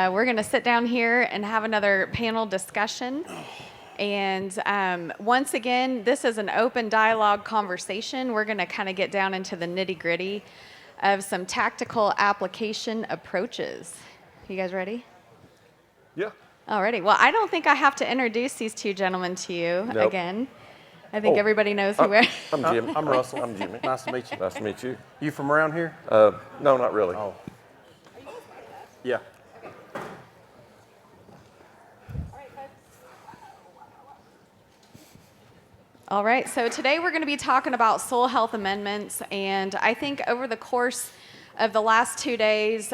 We're going to sit down here and have another panel discussion. And once again, this is an open dialogue conversation. We're going to kind of get down into the nitty-gritty of some tactical application approaches. You guys ready? Yeah. Alrighty. Well, I don't think I have to introduce these two gentlemen to you again. I think everybody knows who we're. I'm Jim. I'm Russell. I'm Jimmy. Nice to meet you. Nice to meet you. You from around here? No, not really. Oh. Yeah. All right, so today we're going to be talking about soil health amendments, and I think over the course of the last 2 days,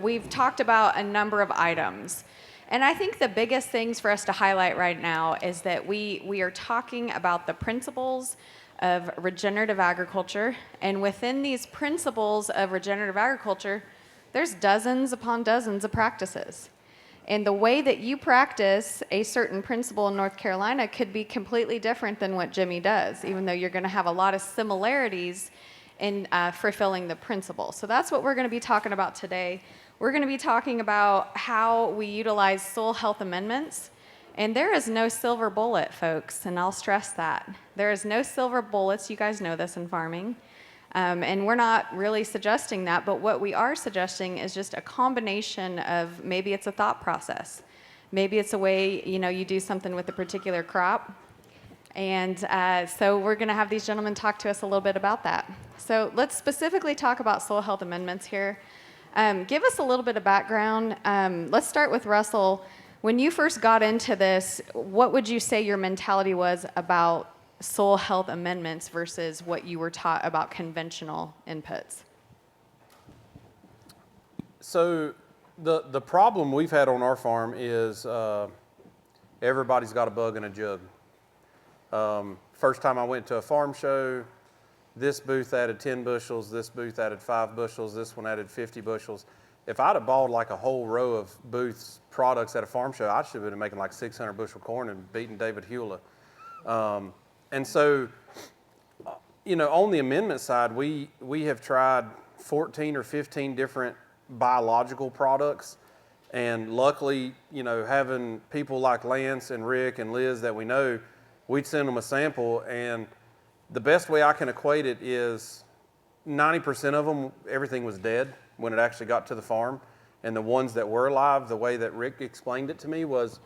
we've talked about a number of items. And I think the biggest things for us to highlight right now is that we are talking about the principles of regenerative agriculture, and within these principles of regenerative agriculture, there's dozens upon dozens of practices. And the way that you practice a certain principle in North Carolina could be completely different than what Jimmy does, even though you're going to have a lot of similarities in fulfilling the principle. So that's what we're going to be talking about today. We're going to be talking about how we utilize soil health amendments. And there is no silver bullet, folks, and I'll stress that. There is no silver bullets. You guys know this in farming. And we're not really suggesting that, but what we are suggesting is just a combination of maybe it's a thought process. Maybe it's a way, you do something with a particular crop. And so we're going to have these gentlemen talk to us a little bit about that. So let's specifically talk about soil health amendments here. Give us a little bit of background. Let's start with Russell. When you first got into this, what would you say your mentality was about soil health amendments versus what you were taught about conventional inputs? So the problem we've had on our farm is everybody's got a bug in a jug. First time I went to a farm show, this booth added 10 bushels, this booth added 5 bushels, this one added 50 bushels. If I'd have bought like a whole row of booths products at a farm show, I should have been making like 600 bushel corn and beating David Hewlett. And so, on the amendment side, we have tried 14 or 15 different biological products. And luckily, having people like Lance and Rick and Liz that we know, we'd send them a sample. And the best way I can equate it is 90% of them, everything was dead when it actually got to the farm. And the ones that were alive, the way that Rick explained it to me was,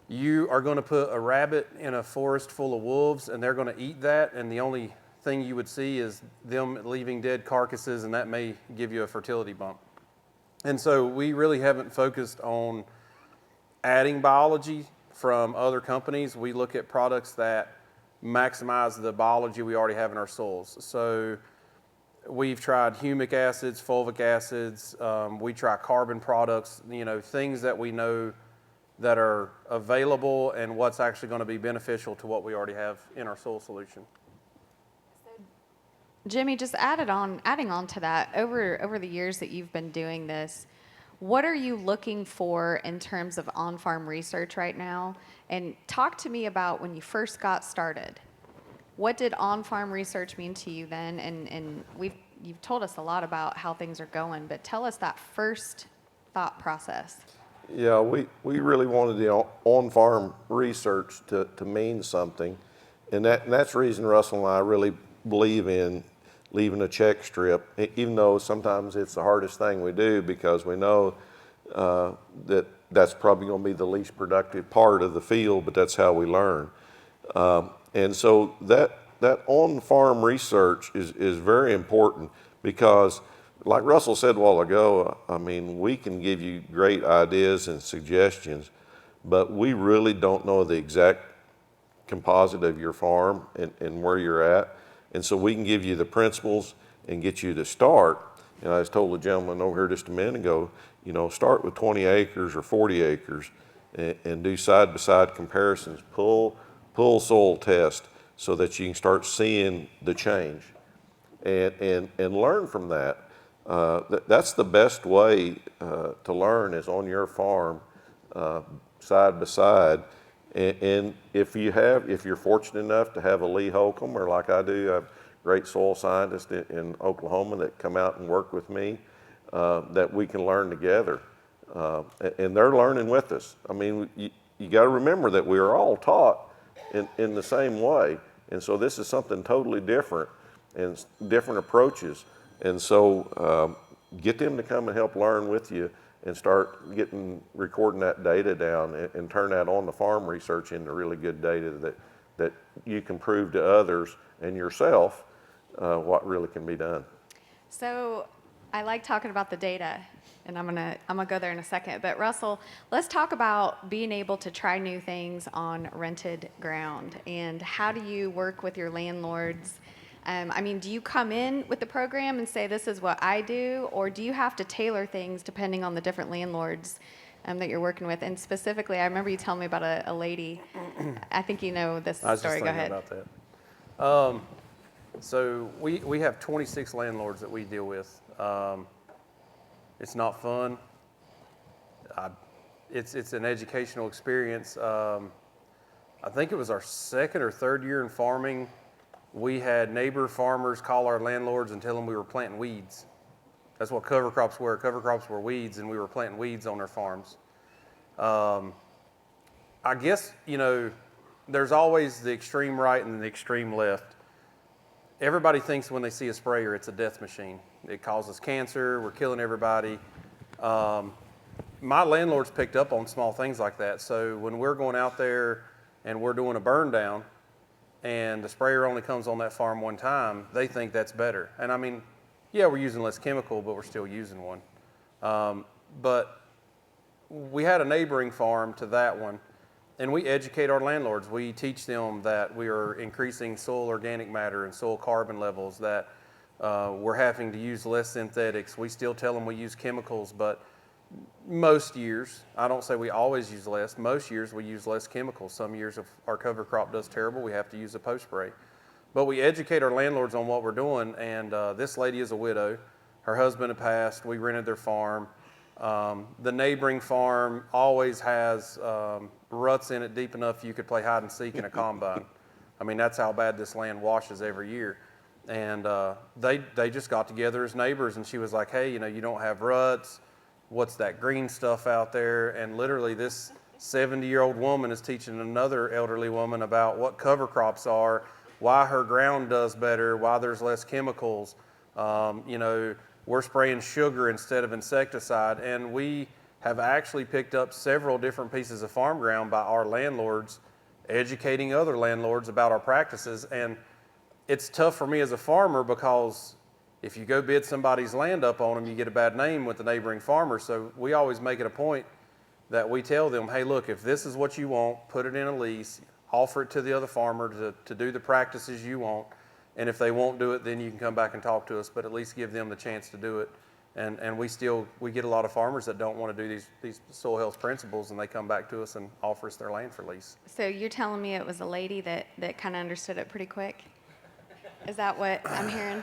you are going to put a rabbit in a forest full of wolves, and they're going to eat that, and the only thing you would see is them leaving dead carcasses, and that may give you a fertility bump. And so we really haven't focused on adding biology from other companies. We look at products that maximize the biology we already have in our soils. So we've tried humic acids, fulvic acids, we try carbon products, things that we know that are available and what's actually going to be beneficial to what we already have in our soil solution. Jimmy, just adding on to that, over the years that you've been doing this, what are you looking for in terms of on-farm research right now? And talk to me about when you first got started. What did on-farm research mean to you then? And you've told us a lot about how things are going, but tell us that first thought process. Yeah, we really wanted the on-farm research to mean something. And that's the reason Russell and I really believe in leaving a check strip, even though sometimes it's the hardest thing we do because we know that's probably going to be the least productive part of the field, but that's how we learn. And so that on-farm research is very important because, like Russell said a while ago, we can give you great ideas and suggestions, but we really don't know the exact composite of your farm and where you're at. And so we can give you the principles and get you to start. And I just told the gentleman over here just a minute ago, start with 20 acres or 40 acres and do side-by-side comparisons. Pull soil test so that you can start seeing the change and learn from that. That's the best way to learn is on your farm, side by side. And if you're fortunate enough to have a Lee Holcomb, or like I do, I have great soil scientists in Oklahoma that come out and work with me, that we can learn together. and they're learning with us. I mean, you got to remember that we are all taught in the same way, and so this is something totally different and different approaches. And so get them to come and help learn with you and start recording that data down and turn that on the farm research into really good data that you can prove to others and yourself what really can be done. So I like talking about the data, and I'm gonna go there in a second. But Russell, let's talk about being able to try new things on rented ground, and how do you work with your landlords? I mean, do you come in with the program and say, this is what I do, or do you have to tailor things depending on the different landlords that you're working with? And specifically, I remember you telling me about a lady. I think you know this I was story. just Go thinking ahead. about that. So we have 26 landlords that we deal with. It's not fun. It's an educational experience. I think it was our second or third year in farming. We had neighbor farmers call our landlords and tell them we were planting weeds. That's what cover crops were. Cover crops were weeds, and we were planting weeds on their farms. I guess, there's always the extreme right and the extreme left. Everybody thinks when they see a sprayer, it's a death machine. It causes cancer, we're killing everybody. My landlords picked up on small things like that. So when we're going out there and we're doing a burn down, and the sprayer only comes on that farm one time, they think that's better. And I mean, yeah, we're using less chemical, but we're still using one. But we had a neighboring farm to that one, and we educate our landlords. We teach them that we are increasing soil organic matter and soil carbon levels, that we're having to use less synthetics. We still tell them we use chemicals, but most years, I don't say we always use less, most years we use less chemicals. Some years if our cover crop does terrible, we have to use a post spray. But we educate our landlords on what we're doing, and this lady is a widow. Her husband had passed, we rented their farm. The neighboring farm always has ruts in it deep enough you could play hide and seek in a combine. I mean, that's how bad this land washes every year. And they just got together as neighbors, and she was like, hey, you don't have ruts. What's that green stuff out there? And literally this 70-year-old woman is teaching another elderly woman about what cover crops are, why her ground does better, why there's less chemicals. We're spraying sugar instead of insecticide. And we have actually picked up several different pieces of farm ground by our landlords, educating other landlords about our practices. And it's tough for me as a farmer, because if you go bid somebody's land up on them, you get a bad name with the neighboring farmers. So we always make it a point that we tell them, hey, look, if this is what you want, put it in a lease, offer it to the other farmer to do the practices you want. And if they won't do it, then you can come back and talk to us, but at least give them the chance to do it. And we get a lot of farmers that don't want to do these soil health principles, and they come back to us and offer us their land for lease. So you're telling me it was a lady that kind of understood it pretty quick? Is that what I'm hearing?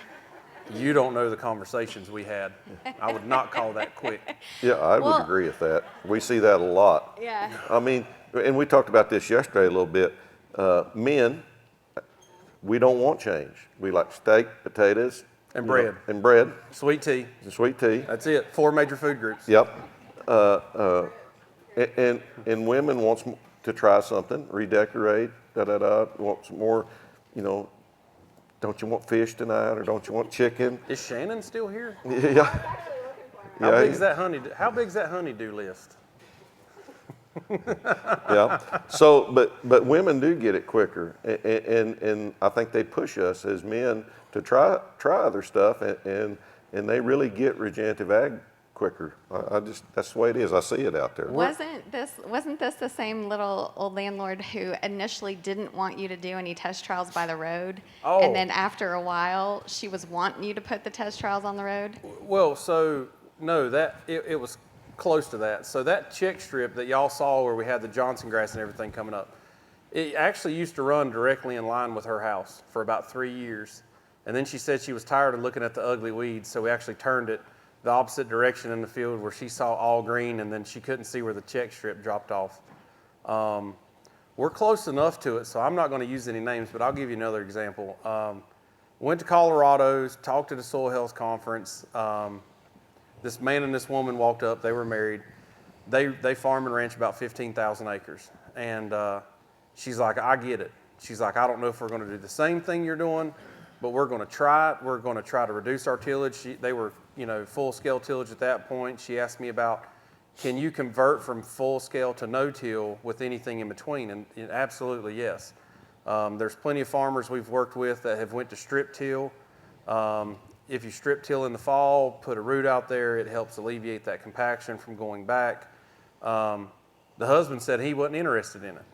You don't know the conversations we had. I would not call that quick. Yeah, I would agree with that. We see that a lot. Yeah. I mean, and we talked about this yesterday a little bit. Men, we don't want change. We like steak, potatoes, And bread. And bread. Sweet tea. And sweet tea. That's it. 4 major food groups. Yep. And women wants to try something, redecorate, want some more, don't you want fish tonight, or don't you want chicken? Is Shannon still here? Yeah. How big's that honeydew list? Yeah. So, but women do get it quicker, and I think they push us as men to try other stuff, and they really get regenerative ag quicker. That's the way it is. I see it out there. Wasn't this the same little old landlord who initially didn't want you to do any test trials by the road? Oh. And then after a while, she was wanting you to put the test trials on the road? Well, so no, it was close to that. So that check strip that y'all saw where we had the Johnson grass and everything coming up, it actually used to run directly in line with her house for about 3 years. And then she said she was tired of looking at the ugly weeds, so we actually turned it the opposite direction in the field where she saw all green, and then she couldn't see where the check strip dropped off. We're close enough to it, so I'm not going to use any names, but I'll give you another example. Went to Colorado, talked at a soil health conference. This man and this woman walked up. They were married. They farm and ranch about 15,000 acres. And she's like, I get it. She's like, I don't know if we're going to do the same thing you're doing, but we're going to try it. We're going to try to reduce our tillage. They were, full-scale tillage at that point. She asked me about, can you convert from full-scale to no-till with anything in between? And absolutely, yes. There's plenty of farmers we've worked with that have went to strip till. If you strip till in the fall, put a root out there, it helps alleviate that compaction from going back. The husband said he wasn't interested in it.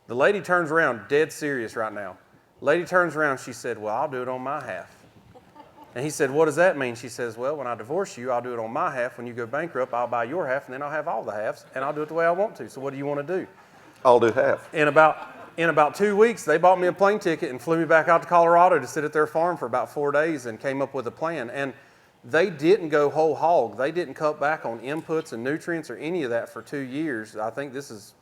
The lady turns around, dead serious right now. Lady turns around, she said, well, I'll do it on my half. And he said, what does that mean? She says, well, when I divorce you, I'll do it on my half. When you go bankrupt, I'll buy your half, and then I'll have all the halves, and I'll do it the way I want to. So what do you want to do? I'll do half. In about 2 weeks, they bought me a plane ticket and flew me back out to Colorado to sit at their farm for about 4 days and came up with a plan. And they didn't go whole hog. They didn't cut back on inputs and nutrients or any of that for 2 years. I think this is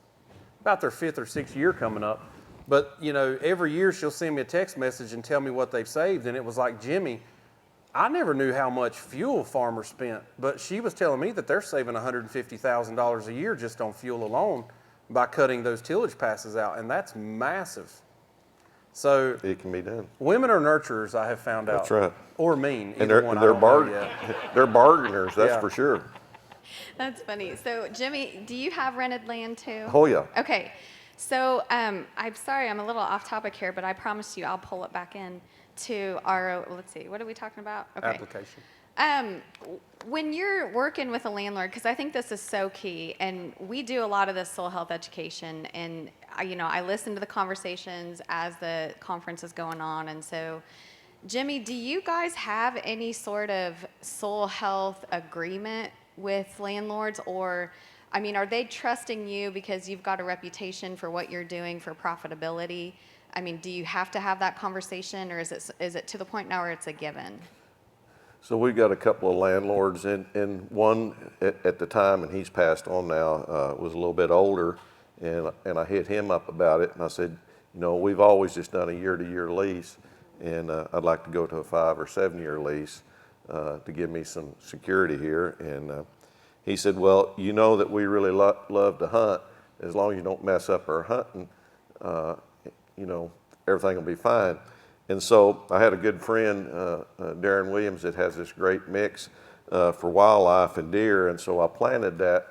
about their 5th or 6th year coming up. But, every year she'll send me a text message and tell me what they've saved. And it was like, Jimmy, I never knew how much fuel farmers spent, but she was telling me that they're saving $150,000 a year just on fuel alone by cutting those tillage passes out, and that's massive. So It can be done. women are nurturers, I have found out. That's right. Or mean. And either one, I they're don't know yet. they're bargainers, that's Yeah. for sure. That's funny. So, Jimmy, do you have rented land too? Oh, yeah. Okay. So, I'm sorry, I'm a little off topic here, but I promise you I'll pull it back in to our, let's see, what are we talking about? Okay. Application. When you're working with a landlord, because I think this is so key, and we do a lot of this soil health education, and I listen to the conversations as the conference is going on, and so, Jimmy, do you guys have any sort of soil health agreement with landlords, or, are they trusting you because you've got a reputation for what you're doing for profitability? Do you have to have that conversation, or is it to the point now where it's a given? So we've got a couple of landlords, and one at the time, and he's passed on now, was a little bit older, and I hit him up about it, and I said, we've always just done a year-to-year lease, and I'd like to go to a 5 or 7 year lease to give me some security here. And he said, well, that we really love to hunt. As long as you don't mess up our hunting, everything will be fine. And so I had a good friend, Darren Williams, that has this great mix for wildlife and deer. And so I planted that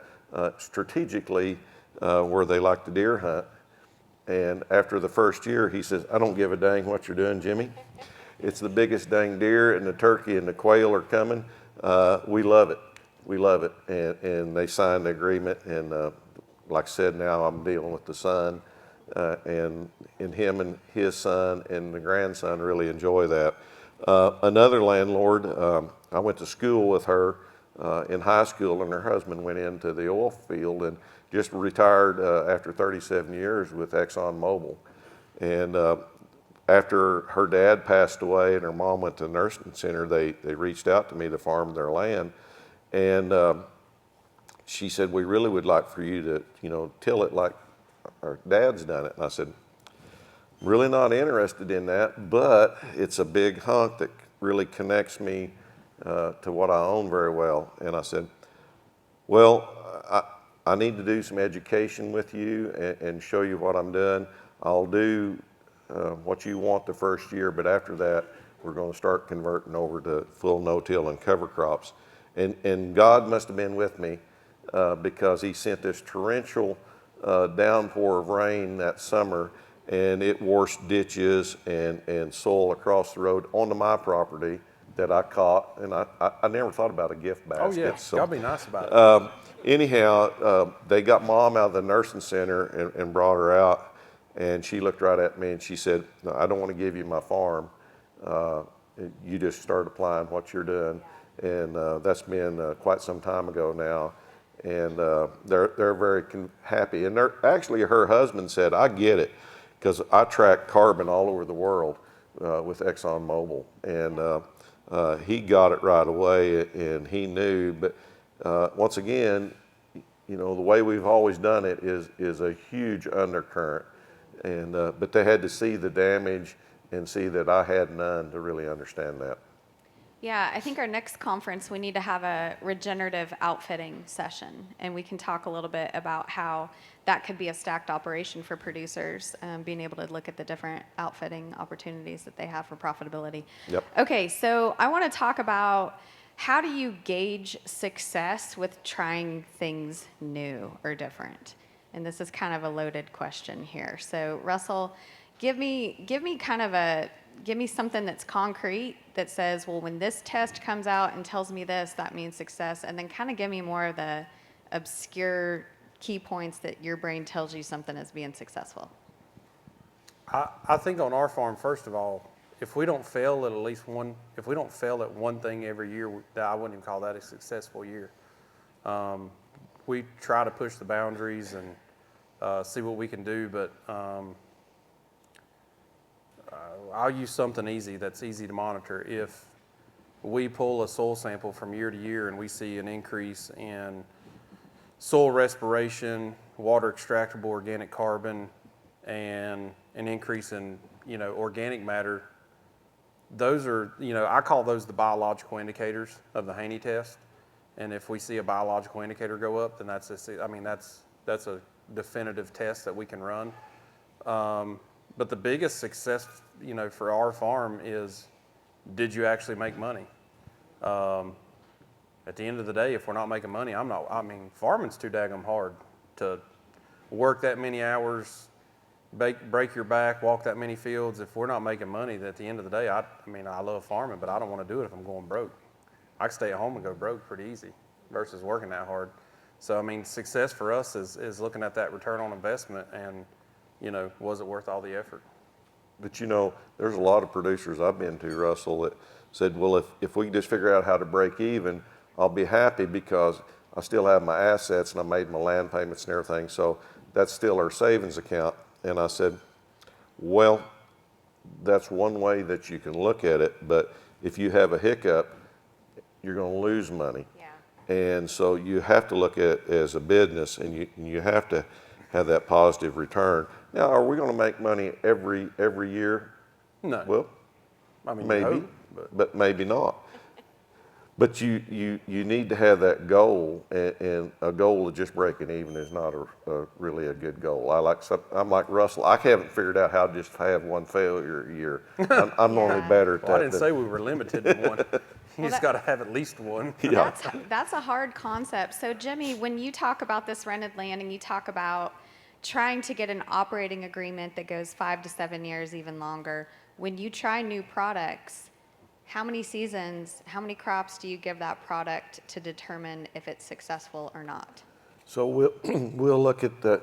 strategically where they like to deer hunt. And after the first year, he says, I don't give a dang what you're doing, Jimmy. It's the biggest dang deer, and the turkey and the quail are coming. We love it. We love it. And they signed the agreement. And like I said, now I'm dealing with the son. And him and his son and the grandson really enjoy that. Another landlord, I went to school with her in high school, and her husband went into the oil field and just retired after 37 years with ExxonMobil. And after her dad passed away and her mom went to the nursing center, they reached out to me to farm their land. And she said, we really would like for you to, till it like our dad's done it. And I said, really not interested in that, but it's a big hunk that really connects me to what I own very well. And I said, well, I need to do some education with you and show you what I'm doing. I'll do what you want the first year, but after that, we're going to start converting over to full no-till and cover crops. And God must have been with me because he sent this torrential downpour of rain that summer, and it washed ditches and soil across the road onto my property that I caught. And I never thought about a gift basket. Oh, yeah. So, Gotta be nice about it. anyhow, they got Mom out of the nursing center and brought her out, and she looked right at me and she said, no, I don't want to give you my farm. You just start applying what you're doing. And that's been quite some time ago now. And they're very happy. And actually, her husband said, I get it, because I track carbon all over the world with ExxonMobil. And he got it right away, and he knew. But once again, the way we've always done it is a huge undercurrent. And but they had to see the damage and see that I had none to really understand that. Yeah, I think our next conference, we need to have a regenerative outfitting session, and we can talk a little bit about how that could be a stacked operation for producers, being able to look at the different outfitting opportunities that they have for profitability. Yep. Okay, so I want to talk about how do you gauge success with trying things new or different? And this is kind of a loaded question here. So Russell, give me something that's concrete that says, well, when this test comes out and tells me this, that means success. And then kind of give me more of the obscure key points that your brain tells you something is being successful. I think on our farm, first of all, if we don't fail at least one, if we don't fail at one thing every year, I wouldn't even call that a successful year. We try to push the boundaries and see what we can do, but I'll use something easy that's easy to monitor. If we pull a soil sample from year to year and we see an increase in soil respiration, water extractable organic carbon, and an increase in organic matter, those are I call those the biological indicators of the Haney test. And if we see a biological indicator go up, then that's a definitive test that we can run. But the biggest success, for our farm is, did you actually make money? At the end of the day, if we're not making money, farming's too daggum hard to work that many hours, break your back, walk that many fields. If we're not making money, then at the end of the day, I love farming, but I don't want to do it if I'm going broke. I can stay at home and go broke pretty easy versus working that hard. So, success for us is looking at that return on investment and, was it worth all the effort? But there's a lot of producers I've been to, Russell, that said, well, if we can just figure out how to break even, I'll be happy because I still have my assets and I made my land payments and everything, so that's still our savings account. And I said, well, that's one way that you can look at it, but if you have a hiccup, you're going to lose money. Yeah. And so you have to look at it as a business, and you have to have that positive return. Now, are we going to make money every year? No. Well, maybe, hope, but maybe not. But you need to have that goal, and a goal of just breaking even is not really a good goal. I'm like Russell. I haven't figured out how to just have one failure a year. I'm normally better at that. Well, I didn't say we were limited to one. You just got to have at least one. Yeah. That's a hard concept. So Jimmy, when you talk about this rented land and you talk about trying to get an operating agreement that goes 5 to 7 years, even longer, when you try new products, how many seasons, how many crops do you give that product to determine if it's successful or not? So we'll look at the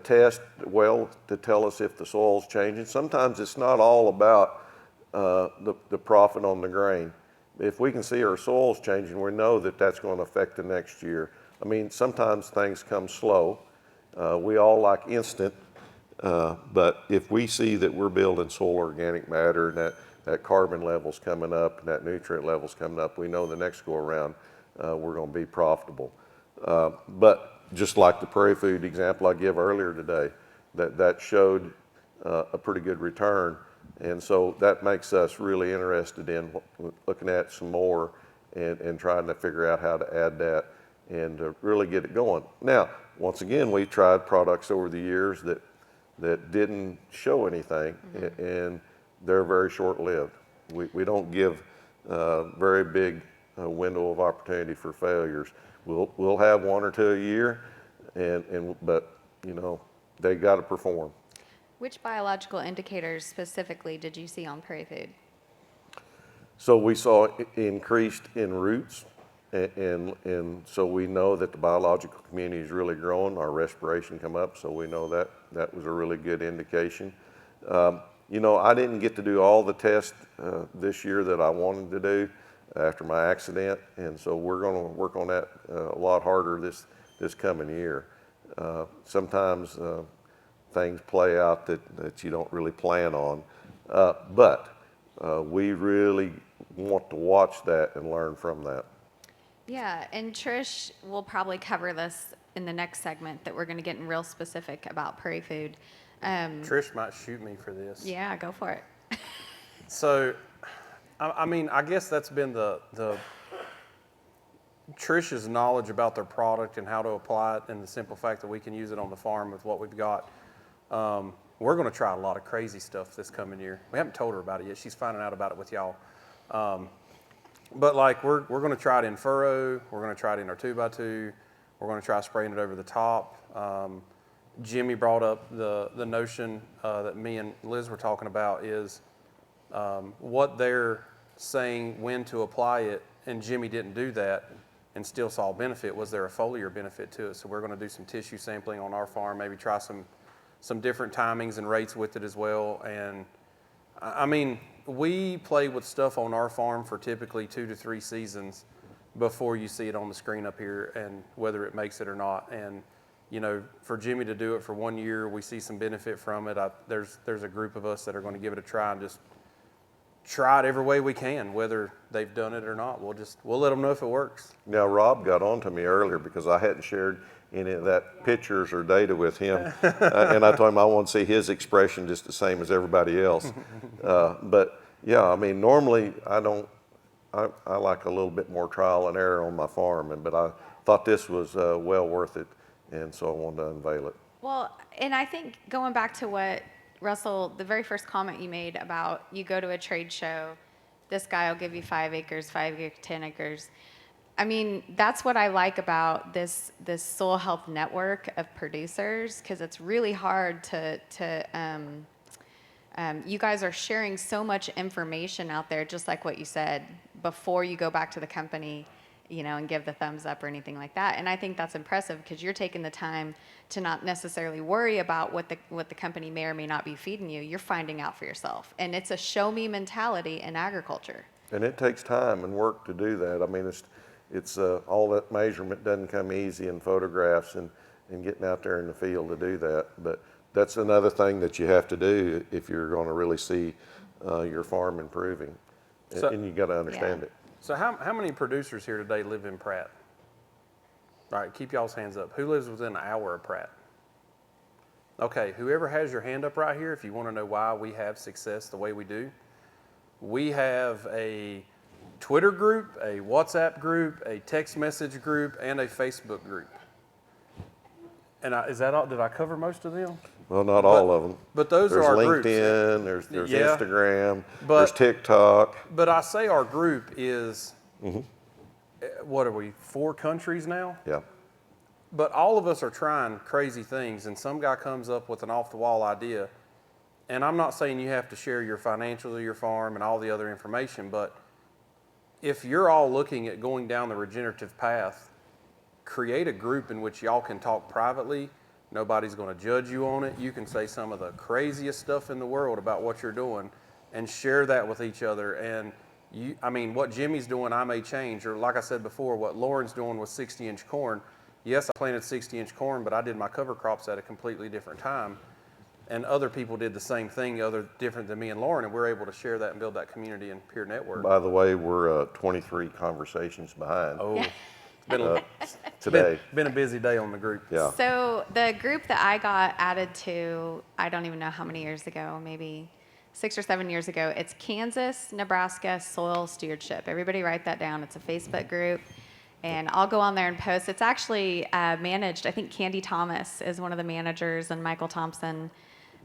test well to tell us if the soil's changing. Sometimes it's not all about the profit on the grain. If we can see our soil's changing, we know that that's going to affect the next year. Sometimes things come slow. We all like instant, but if we see that we're building soil organic matter and that carbon level's coming up and that nutrient level's coming up, we know the next go around we're going to be profitable. But just like the PrairieFood example I gave earlier today, that showed a pretty good return, and so that makes us really interested in looking at some more and trying to figure out how to add that and to really get it going. Now, once again, we tried products over the years that didn't show anything, and they're very short-lived. We don't give very big window of opportunity for failures. We'll have one or two a year, but they got to perform. which biological indicators specifically did you see on PrairieFood? So we saw increased in roots, and so we know that the biological community is really growing. Our respiration come up, so we know that was a really good indication. I didn't get to do all the tests this year that I wanted to do after my accident, and so we're going to work on that a lot harder this coming year. Sometimes things play out that you don't really plan on, but we really want to watch that and learn from that. Yeah, and Trish will probably cover this in the next segment that we're going to get in real specific about PrairieFood. Trish might shoot me for this. Yeah, go for it. So I mean, I guess that's been the Trish's knowledge about their product and how to apply it, and the simple fact that we can use it on the farm with what we've got. We're going to try a lot of crazy stuff this coming year. We haven't told her about it yet. She's finding out about it with y'all. But like we're going to try it in furrow. We're going to try it in our 2x2. We're going to try spraying it over the top. Jimmy brought up the notion that me and Liz were talking about is what they're saying when to apply it, and Jimmy didn't do that and still saw benefit. Was there a foliar benefit to it? So we're going to do some tissue sampling on our farm, maybe try some different timings and rates with it as well. And I mean, we play with stuff on our farm for typically 2 to 3 seasons before you see it on the screen up here, and whether it makes it or not. And you know, for Jimmy to do it for 1 year, we see some benefit from it. There's a group of us that are going to give it a try and just try it every way we can, whether they've done it or not. We'll let them know if it works. Now, Rob got on to me earlier because I hadn't shared any of that pictures or data with him. And I told him I want to see his expression just the same as everybody else. But yeah, I mean, normally I like a little bit more trial and error on my farm, but I thought this was well worth it. And so I wanted to unveil it. Well, and I think going back to what Russell, the very first comment you made about you go to a trade show, this guy will give you 5 acres, 5 acres, 10 acres. I mean, that's what I like about this soil health network of producers, because it's really hard you guys are sharing so much information out there, just like what you said, before you go back to the company, you know, and give the thumbs up or anything like that. And I think that's impressive because you're taking the time to not necessarily worry about what the company may or may not be feeding you. You're finding out for yourself. And it's a show me mentality in agriculture. And it takes time and work to do that. I mean, it's all that measurement doesn't come easy in photographs and getting out there in the field to do that. But that's another thing that you have to do if you're going to really see your farm improving. And you got to understand it. So how many producers here today live in Pratt? All right, keep y'all's hands up. Who lives within an hour of Pratt? Okay, whoever has your hand up right here, if you want to know why we have success the way we do, we have a Twitter group, a WhatsApp group, a text message group, and a Facebook group. And is that all? Did I cover most of them? Well, not all of them. But those are our groups. There's LinkedIn, there's Yeah. Instagram, there's TikTok. But I say our group is, what are we, 4 countries now? Yeah. But all of us are trying crazy things, and some guy comes up with an off-the-wall idea. And I'm not saying you have to share your financials of your farm and all the other information, but if you're all looking at going down the regenerative path, create a group in which y'all can talk privately. Nobody's going to judge you on it. You can say some of the craziest stuff in the world about what you're doing and share that with each other. And I mean, what Jimmy's doing, I may change. Or like I said before, what Lauren's doing with 60-inch corn. Yes, I planted 60-inch corn, but I did my cover crops at a completely different time. And other people did the same thing, different than me and Lauren, and we're able to share that and build that community and peer network. By the way, we're 23 conversations behind. Oh. Today. Been a busy day on the group. Yeah. So the group that I got added to, I don't even know how many years ago, maybe 6 or 7 years ago, it's Kansas, Nebraska Soil Stewardship. Everybody write that down. It's a Facebook group. And I'll go on there and post. It's actually managed, I think Candy Thomas is one of the managers, and Michael Thompson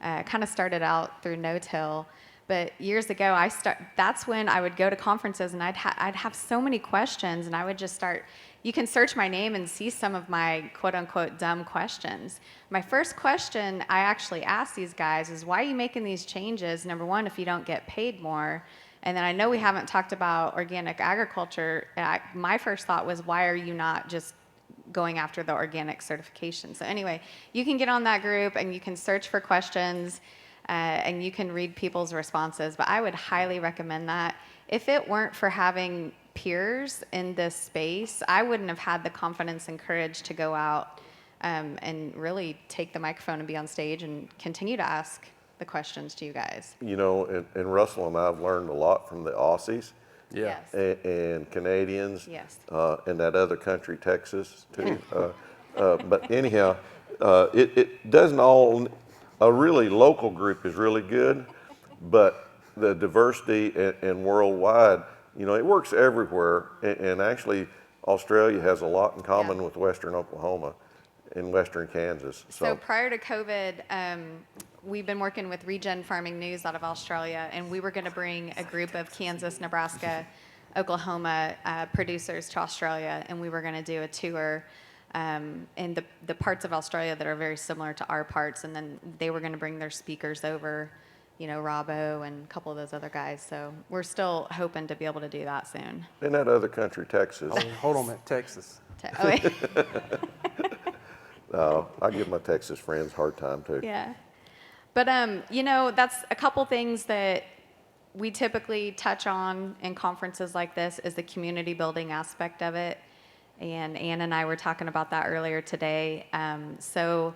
kind of started out through No-Till. But years ago, that's when I would go to conferences, and I'd have so many questions, and I would just start. You can search my name and see some of my quote-unquote dumb questions. My first question I actually asked these guys is, why are you making these changes? Number one, if you don't get paid more. And then I know we haven't talked about organic agriculture. My first thought was, why are you not just going after the organic certification? So anyway, you can get on that group, and you can search for questions, and you can read people's responses. But I would highly recommend that. If it weren't for having peers in this space, I wouldn't have had the confidence and courage to go out and really take the microphone and be on stage and continue to ask the questions to you guys. You know, and Russell and I have learned a lot from the Aussies. Yeah. Yes. And Canadians. Yes. And that other country, Texas, too. But anyhow, it doesn't all, a really local group is really good, but the diversity and worldwide, it works everywhere. And actually, Australia has a lot in common with Western Oklahoma and Western Kansas. So prior to COVID, we've been working with Regen Farming News out of Australia, and we were going to bring a group of Kansas, Nebraska, Oklahoma producers to Australia, and we were going to do a tour in the parts of Australia that are very similar to our parts, and then they were going to bring their speakers over, Robbo and a couple of those other guys. So we're still hoping to be able to do that soon. In that other country, Texas. Hold on a minute, Texas. Oh, wait. I give my Texas friends a hard time too. Yeah. But, that's a couple things that we typically touch on in conferences like this is the community building aspect of it. And Ann and I were talking about that earlier today. So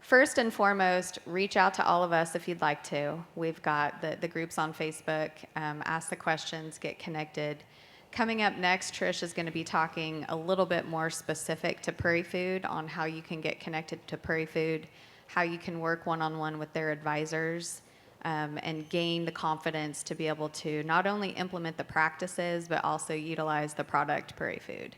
first and foremost, reach out to all of us if you'd like to. We've got the groups on Facebook. Ask the questions, get connected. Coming up next, Trish is going to be talking a little bit more specific to PrairieFood on how you can get connected to PrairieFood, how you can work one-on-one with their advisors, and gain the confidence to be able to not only implement the practices, but also utilize the product PrairieFood.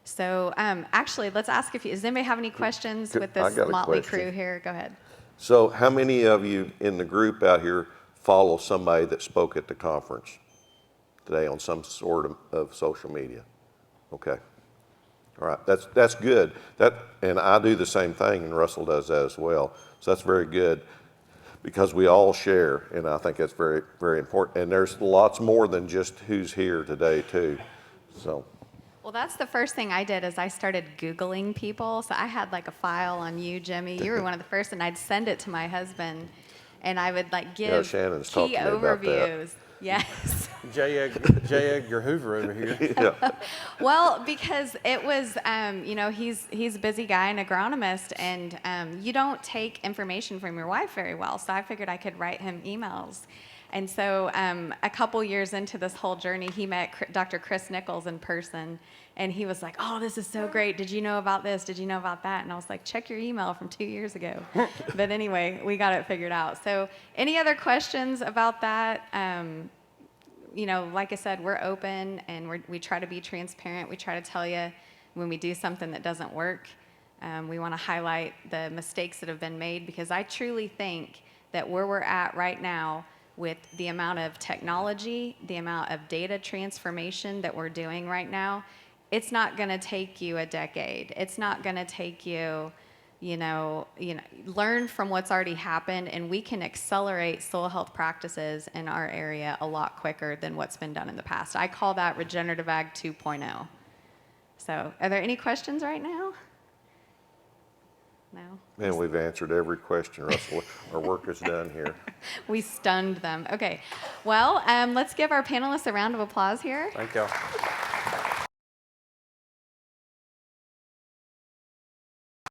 So actually, let's ask does anybody have any questions with this motley crew here? Go ahead. So how many of you in the group out here follow somebody that spoke at the conference today on some sort of social media? Okay. All right, that's good. And I do the same thing, and Russell does that as well. So that's very good because we all share, and I think that's very, very important. And there's lots more than just who's here today, too. So. Well, that's the first thing I did is I started Googling people. So I had like a file on you, Jimmy. You were one of the first, and I'd send it to my husband, and I would give Shannon's key talking to me about that. overviews. Yes. J. Edgar Hoover over here. Yeah. Well, because it was, he's a busy guy, an agronomist, and you don't take information from your wife very well. So I figured I could write him emails. And so a couple years into this whole journey, he met Dr. Chris Nichols in person, and he was like, "Oh, this is so great. Did you know about this? Did you know about that?" And I was like, "Check your email from 2 years ago." But anyway, we got it figured out. So any other questions about that? Like I said, we're open, and we try to be transparent. We try to tell you when we do something that doesn't work. We want to highlight the mistakes that have been made, because I truly think that where we're at right now, with the amount of technology, the amount of data transformation that we're doing right now, it's not going to take you a decade. It's not going to take you, learn from what's already happened, and we can accelerate soil health practices in our area a lot quicker than what's been done in the past. I call that regenerative ag 2.0. So, are there any questions right now? No? Man, we've answered every question, Russell. Our work is done here. We stunned them. Okay. Well, let's give our panelists a round of applause here. Thank y'all.